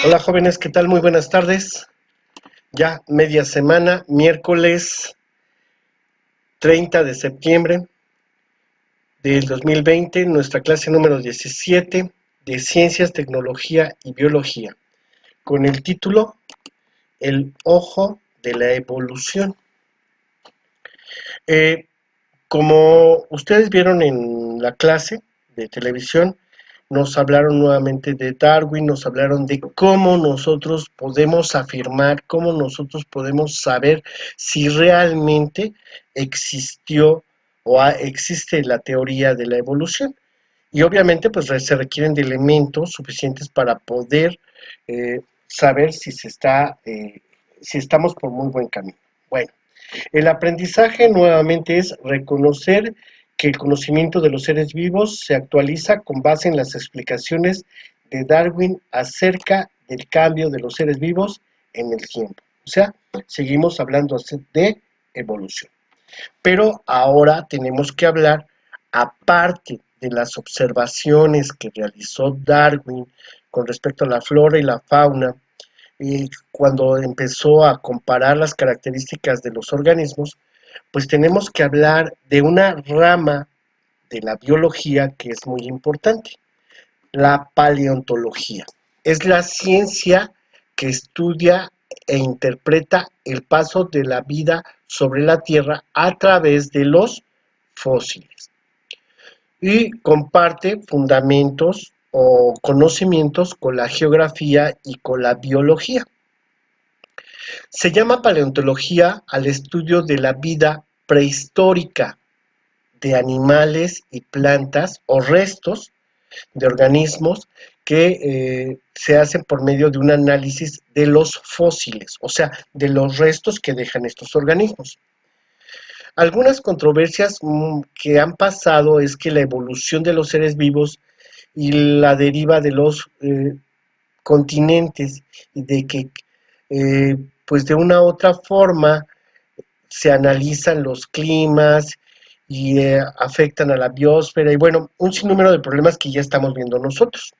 Hola jóvenes, ¿qué tal? Muy buenas tardes. Ya media semana, miércoles 30 de septiembre del 2020, nuestra clase número 17 de Ciencias, Tecnología y Biología, con el título El ojo de la evolución. Eh, Como ustedes vieron en la clase de televisión, nos hablaron nuevamente de Darwin, nos hablaron de cómo nosotros podemos afirmar, cómo nosotros podemos saber si realmente existió o existe la teoría de la evolución. Y obviamente pues se requieren de elementos suficientes para poder saber si estamos por muy buen camino. Bueno, el aprendizaje nuevamente es reconocer que el conocimiento de los seres vivos se actualiza con base en las explicaciones de Darwin acerca del cambio de los seres vivos en el tiempo. O sea, seguimos hablando de evolución. Pero ahora tenemos que hablar, aparte de las observaciones que realizó Darwin con respecto a la flora y la fauna, y cuando empezó a comparar las características de los organismos, pues tenemos que hablar de una rama de la biología que es muy importante, la paleontología. Es la ciencia que estudia e interpreta el paso de la vida sobre la Tierra a través de los fósiles y comparte fundamentos o conocimientos con la geografía y con la biología. Se llama paleontología al estudio de la vida prehistórica de animales y plantas o restos de organismos que se hacen por medio de un análisis de los fósiles, o sea, de los restos que dejan estos organismos. Algunas controversias que han pasado es que la evolución de los seres vivos y la deriva de los continentes y de que pues de una u otra forma se analizan los climas y afectan a la biosfera y bueno, un sinnúmero de problemas que ya estamos viendo nosotros.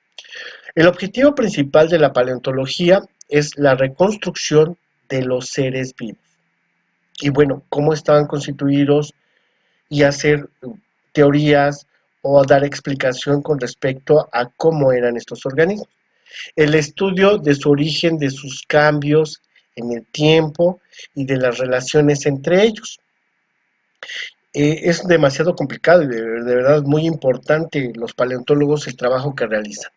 El objetivo principal de la paleontología es la reconstrucción de los seres vivos y bueno, cómo estaban constituidos y hacer teorías o dar explicación con respecto a cómo eran estos organismos. El estudio de su origen, de sus cambios en el tiempo y de las relaciones entre ellos. Es demasiado complicado y de verdad muy importante los paleontólogos el trabajo que realizan.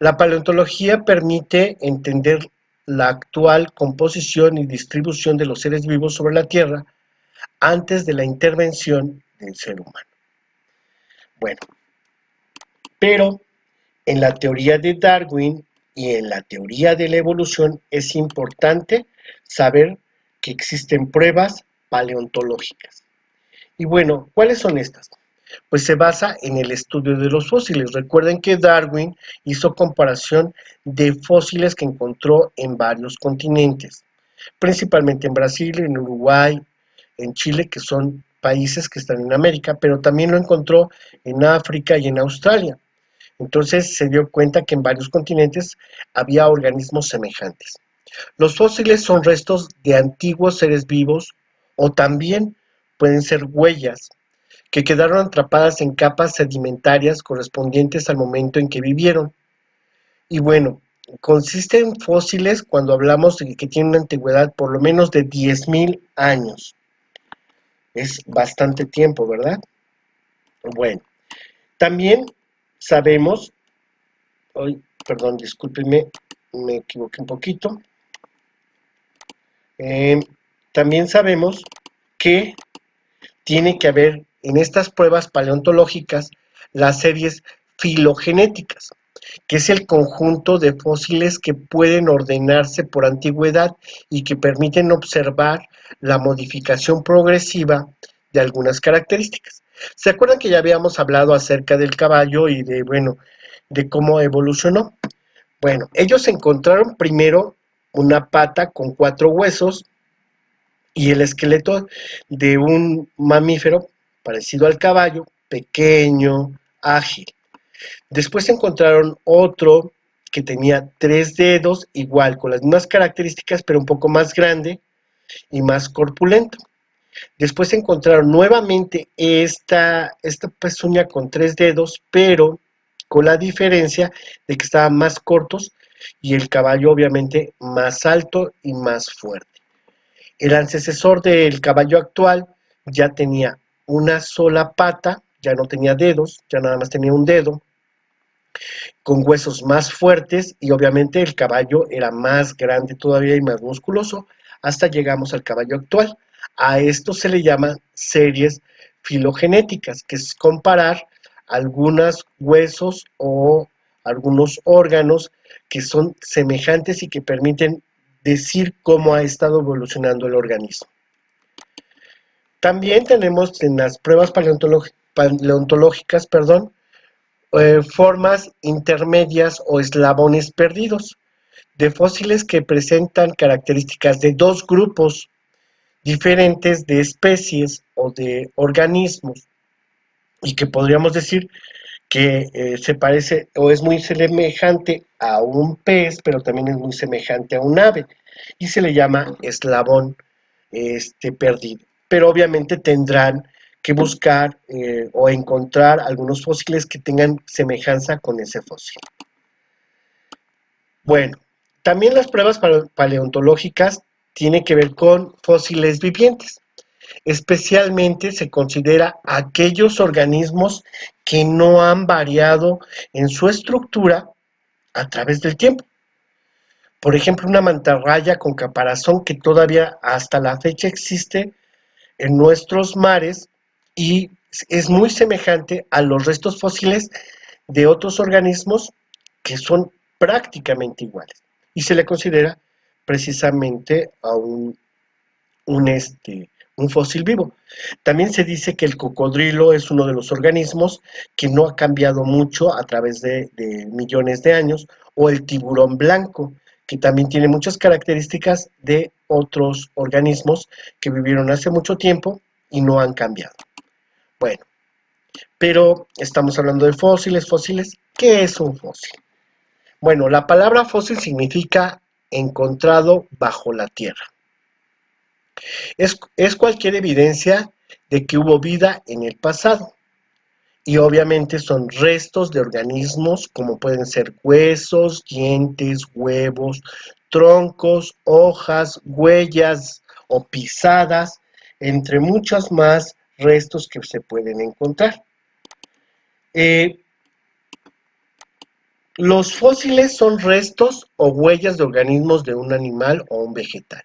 La paleontología permite entender la actual composición y distribución de los seres vivos sobre la Tierra antes de la intervención del ser humano. Bueno, pero en la teoría de Darwin y en la teoría de la evolución es importante saber que existen pruebas paleontológicas. Y bueno, ¿cuáles son estas? Pues se basa en el estudio de los fósiles. Recuerden que Darwin hizo comparación de fósiles que encontró en varios continentes, principalmente en Brasil, en Uruguay, en Chile, que son países que están en América, pero también lo encontró en África y en Australia. Entonces se dio cuenta que en varios continentes había organismos semejantes. Los fósiles son restos de antiguos seres vivos o también pueden ser huellas que quedaron atrapadas en capas sedimentarias correspondientes al momento en que vivieron. Y bueno, consisten fósiles cuando hablamos de que tienen una antigüedad por lo menos de 10.000 años. Es bastante tiempo, ¿verdad? Bueno, también sabemos, hoy, perdón, discúlpenme, me equivoqué un poquito. Eh, También sabemos que tiene que haber en estas pruebas paleontológicas las series filogenéticas, que es el conjunto de fósiles que pueden ordenarse por antigüedad y que permiten observar la modificación progresiva de algunas características. ¿Se acuerdan que ya habíamos hablado acerca del caballo y de, bueno, de cómo evolucionó? Bueno, ellos encontraron primero una pata con 4 huesos y el esqueleto de un mamífero parecido al caballo, pequeño, ágil. Después encontraron otro que tenía 3 dedos, igual, con las mismas características, pero un poco más grande y más corpulento. Después encontraron nuevamente esta pezuña con 3 dedos, pero con la diferencia de que estaban más cortos y el caballo obviamente más alto y más fuerte. El antecesor del caballo actual ya tenía una sola pata, ya no tenía dedos, ya nada más tenía un dedo, con huesos más fuertes y obviamente el caballo era más grande todavía y más musculoso, hasta llegamos al caballo actual. A esto se le llama series filogenéticas, que es comparar algunos huesos o algunos órganos que son semejantes y que permiten decir cómo ha estado evolucionando el organismo. También tenemos en las pruebas paleontológicas, formas intermedias o eslabones perdidos de fósiles que presentan características de dos grupos diferentes de especies o de organismos y que podríamos decir que se parece o es muy semejante a un pez, pero también es muy semejante a un ave y se le llama eslabón perdido. Pero obviamente tendrán que buscar o encontrar algunos fósiles que tengan semejanza con ese fósil. Bueno, también las pruebas paleontológicas tienen que ver con fósiles vivientes. Especialmente se considera aquellos organismos que no han variado en su estructura a través del tiempo. Por ejemplo, una mantarraya con caparazón que todavía hasta la fecha existe en nuestros mares y es muy semejante a los restos fósiles de otros organismos que son prácticamente iguales y se le considera precisamente a un fósil vivo. También se dice que el cocodrilo es uno de los organismos que no ha cambiado mucho a través de millones de años, o el tiburón blanco, que también tiene muchas características de otros organismos que vivieron hace mucho tiempo y no han cambiado. Bueno, pero estamos hablando de fósiles. ¿Fósiles? ¿Qué es un fósil? Bueno, la palabra fósil significa encontrado bajo la tierra. Es cualquier evidencia de que hubo vida en el pasado. Y obviamente son restos de organismos como pueden ser huesos, dientes, huevos, troncos, hojas, huellas o pisadas, entre muchos más restos que se pueden encontrar. Los fósiles son restos o huellas de organismos de un animal o un vegetal.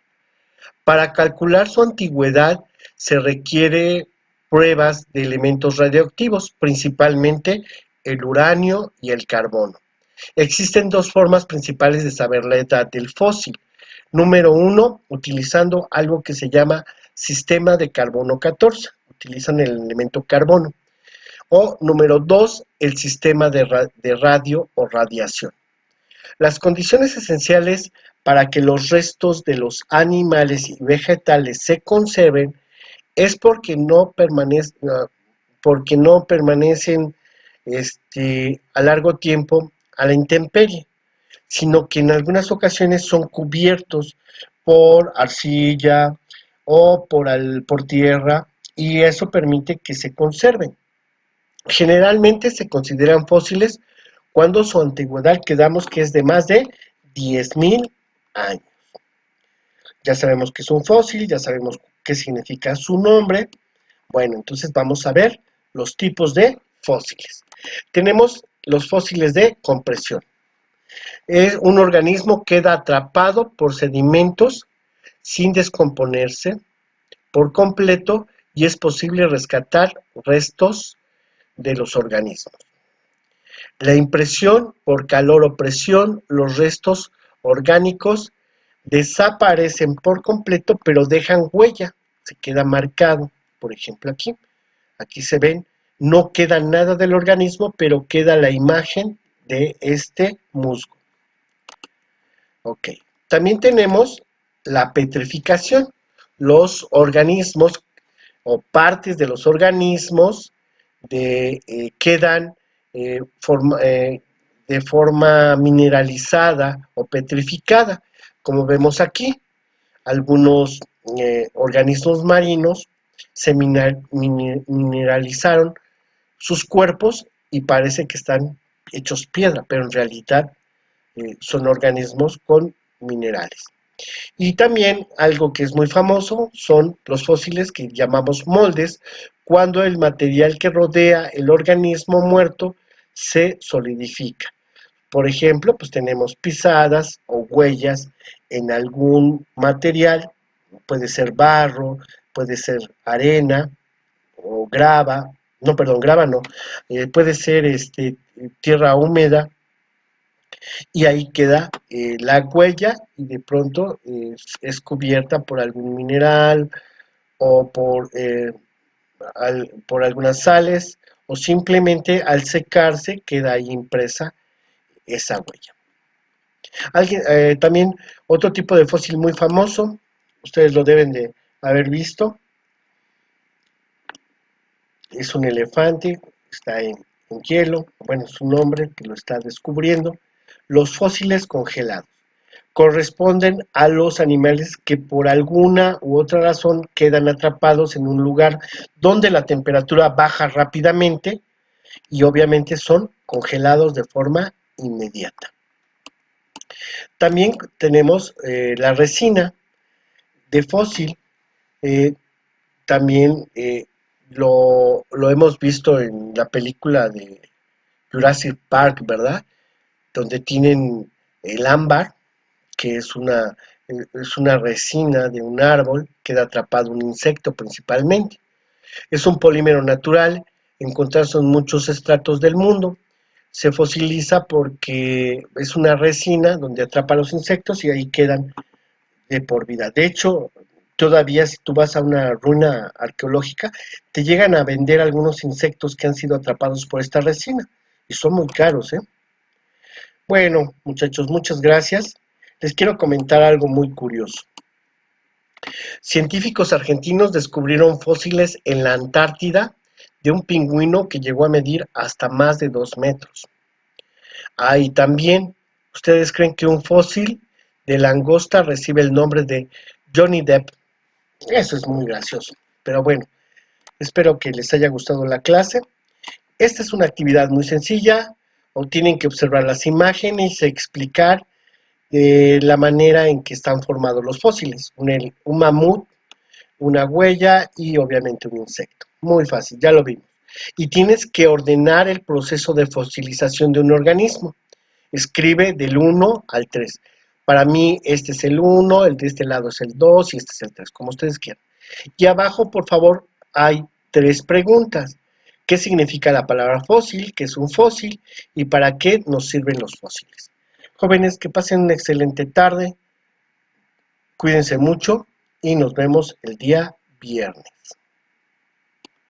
Para calcular su antigüedad se requiere pruebas de elementos radioactivos, principalmente el uranio y el carbono. Existen dos formas principales de saber la edad del fósil. Número uno, utilizando algo que se llama sistema de carbono 14. Utilizan el elemento carbono. O número dos, el sistema de radio o radiación. Las condiciones esenciales para que los restos de los animales y vegetales se conserven es porque no permanecen a largo tiempo a la intemperie, sino que en algunas ocasiones son cubiertos por arcilla o por tierra y eso permite que se conserven. Generalmente se consideran fósiles cuando su antigüedad quedamos que es de más de 10.000 años. Ya sabemos que es un fósil, ya sabemos qué significa su nombre. Bueno, entonces vamos a ver los tipos de fósiles. Tenemos los fósiles de compresión. Un organismo queda atrapado por sedimentos sin descomponerse por completo y es posible rescatar restos de los organismos. La impresión por calor o presión, los restos orgánicos desaparecen por completo, pero dejan huella, se queda marcado. Por ejemplo, aquí se ven, no queda nada del organismo, pero queda la imagen de este musgo. Ok, también tenemos la petrificación. Los organismos o partes de los organismos quedan de forma mineralizada o petrificada, como vemos aquí. Algunos organismos marinos se mineralizaron sus cuerpos y parece que están hechos piedra, pero en realidad son organismos con minerales. Y también algo que es muy famoso son los fósiles que llamamos moldes, cuando el material que rodea el organismo muerto se solidifica. Por ejemplo, pues tenemos pisadas o huellas en algún material, puede ser barro, puede ser arena o grava, no, perdón, grava no, puede ser tierra húmeda, y ahí queda la huella y de pronto es cubierta por algún mineral o por algunas sales, o simplemente al secarse queda ahí impresa esa huella. También otro tipo de fósil muy famoso, ustedes lo deben de haber visto, es un elefante, está en hielo, bueno, es un hombre que lo está descubriendo. Los fósiles congelados corresponden a los animales que por alguna u otra razón quedan atrapados en un lugar donde la temperatura baja rápidamente y obviamente son congelados de forma inmediata. También tenemos la resina de fósil, eh, también lo hemos visto en la película de Jurassic Park, ¿verdad? Donde tienen el ámbar, que es una resina de un árbol, queda atrapado un insecto principalmente. Es un polímero natural, encontrarse en muchos estratos del mundo. Se fosiliza porque es una resina donde atrapa a los insectos y ahí quedan de por vida. De hecho, todavía si tú vas a una ruina arqueológica, te llegan a vender algunos insectos que han sido atrapados por esta resina y son muy caros, ¿eh? Bueno, muchachos, muchas gracias. Les quiero comentar algo muy curioso. Científicos argentinos descubrieron fósiles en la Antártida de un pingüino que llegó a medir hasta más de 2 metros. Ah, y también, ¿ustedes creen que un fósil de langosta recibe el nombre de Johnny Depp? Eso es muy gracioso. Pero bueno, espero que les haya gustado la clase. Esta es una actividad muy sencilla, o tienen que observar las imágenes y explicar la manera en que están formados los fósiles. Un mamut, una huella y obviamente un insecto. Muy fácil, ya lo vimos. Y tienes que ordenar el proceso de fosilización de un organismo. Escribe del 1 al 3. Para mí este es el 1, el de este lado es el 2 y este es el 3, como ustedes quieran. Y abajo, por favor, hay 3 preguntas. ¿Qué significa la palabra fósil? ¿Qué es un fósil? ¿Y para qué nos sirven los fósiles? Jóvenes, que pasen una excelente tarde. Cuídense mucho y nos vemos el día viernes.